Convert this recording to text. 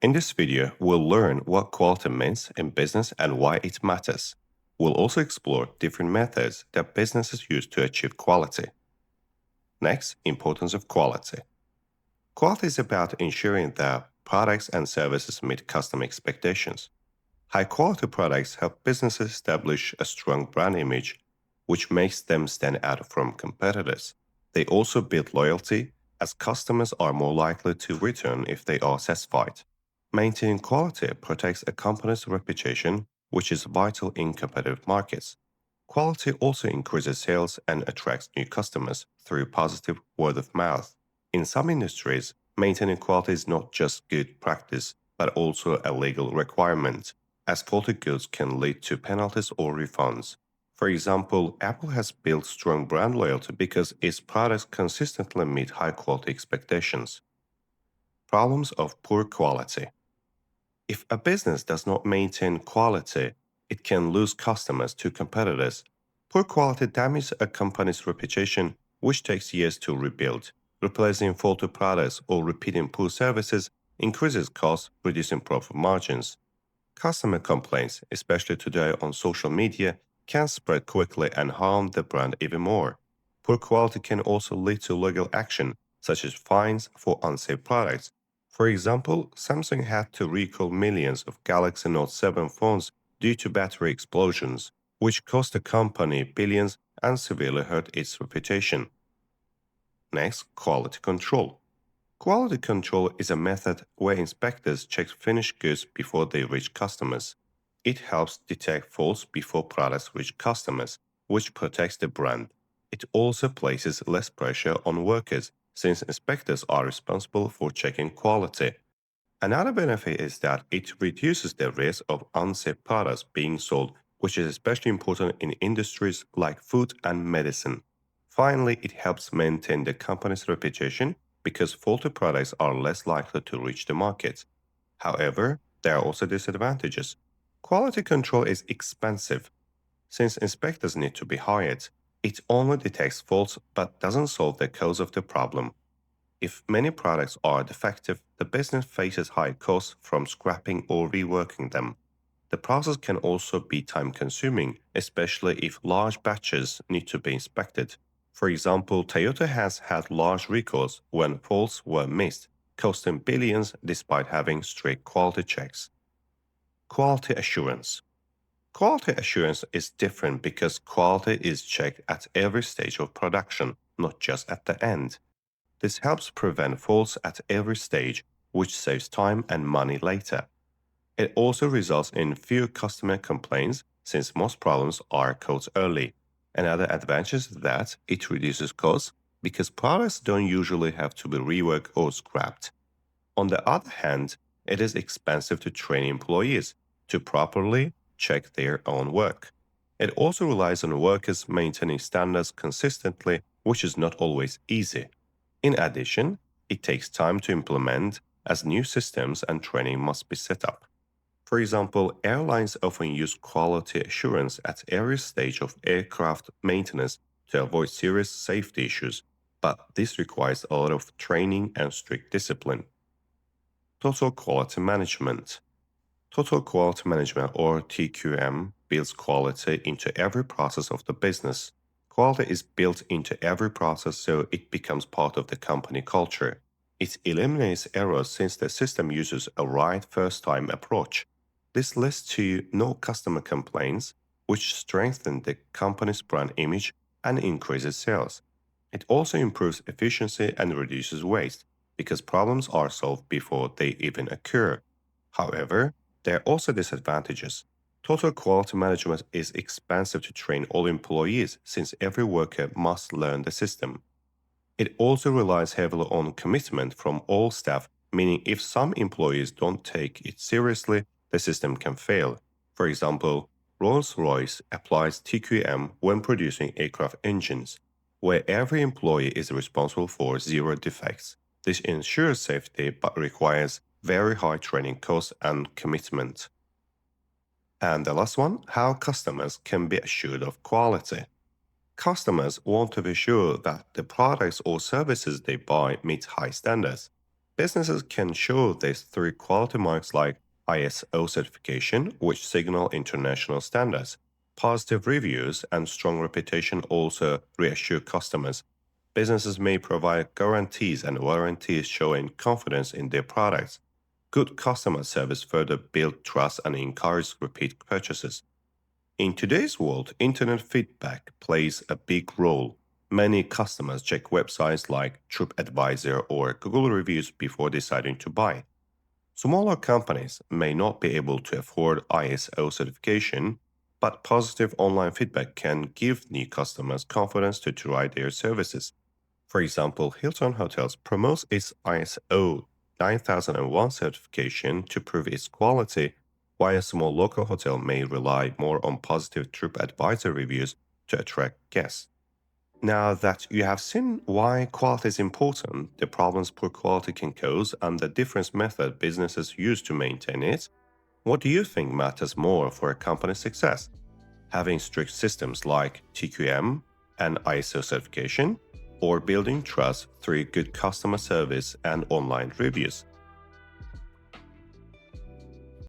In this video, we'll learn what quality means in business and why it matters. We'll also explore different methods that businesses use to achieve quality. Next, importance of quality. Quality is about ensuring that products and services meet customer expectations. High-quality products help businesses establish a strong brand image, which makes them stand out from competitors. They also build loyalty, as customers are more likely to return if they are satisfied. Maintaining quality protects a company's reputation, which is vital in competitive markets. Quality also increases sales and attracts new customers through positive word of mouth. In some industries, maintaining quality is not just good practice, but also a legal requirement, as faulty goods can lead to penalties or refunds. For example, Apple has built strong brand loyalty because its products consistently meet high quality expectations. Problems of poor quality. If a business does not maintain quality, it can lose customers to competitors. Poor quality damages a company's reputation, which takes years to rebuild. Replacing faulty products or repeating poor services increases costs, reducing profit margins. Customer complaints, especially today on social media, can spread quickly and harm the brand even more. Poor quality can also lead to legal action, such as fines for unsafe products. For example, Samsung had to recall millions of Galaxy Note 7 phones due to battery explosions, which cost the company billions and severely hurt its reputation. Next, quality control. Quality control is a method where inspectors check finished goods before they reach customers. It helps detect faults before products reach customers, which protects the brand. It also places less pressure on workers, since inspectors are responsible for checking quality. Another benefit is that it reduces the risk of unsafe products being sold, which is especially important in industries like food and medicine. Finally, it helps maintain the company's reputation because faulty products are less likely to reach the market. However, there are also disadvantages. Quality control is expensive. Since inspectors need to be hired, it only detects faults but doesn't solve the cause of the problem. If many products are defective, the business faces high costs from scrapping or reworking them. The process can also be time-consuming, especially if large batches need to be inspected. For example, Toyota has had large recalls when faults were missed, costing billions despite having strict quality checks. Quality assurance. Quality assurance is different because quality is checked at every stage of production, not just at the end. This helps prevent faults at every stage, which saves time and money later. It also results in fewer customer complaints since most problems are caught early. Another advantage is that it reduces costs because products don't usually have to be reworked or scrapped. On the other hand, it is expensive to train employees to properly check their own work. It also relies on workers maintaining standards consistently, which is not always easy. In addition, it takes time to implement as new systems and training must be set up. For example, airlines often use quality assurance at every stage of aircraft maintenance to avoid serious safety issues, but this requires a lot of training and strict discipline. Total quality management. Total quality management, or TQM, builds quality into every process of the business. Quality is built into every process so it becomes part of the company culture. It eliminates errors since the system uses a right first-time approach. This leads to no customer complaints, which strengthens the company's brand image and increases sales. It also improves efficiency and reduces waste because problems are solved before they even occur. However, there are also disadvantages. Total quality management is expensive to train all employees since every worker must learn the system. It also relies heavily on commitment from all staff, meaning if some employees don't take it seriously, the system can fail. For example, Rolls-Royce applies TQM when producing aircraft engines, where every employee is responsible for zero defects. This ensures safety but requires very high training costs and commitment. And the last one, how customers can be assured of quality. Customers want to be sure that the products or services they buy meet high standards. Businesses can show this through quality marks like ISO certification, which signal international standards. Positive reviews and strong reputation also reassure customers. Businesses may provide guarantees and warranties showing confidence in their products. Good customer service further builds trust and encourages repeat purchases. In today's world, internet feedback plays a big role. Many customers check websites like TripAdvisor or Google reviews before deciding to buy. Smaller companies may not be able to afford ISO certification, but positive online feedback can give new customers confidence to try their services. For example, Hilton Hotels promotes its ISO 9001 certification to prove its quality, while a small local hotel may rely more on positive TripAdvisor reviews to attract guests. Now that you have seen why quality is important, the problems poor quality can cause, and the different method businesses use to maintain it, what do you think matters more for a company's success? Having strict systems like TQM and ISO certification, or building trust through good customer service and online reviews?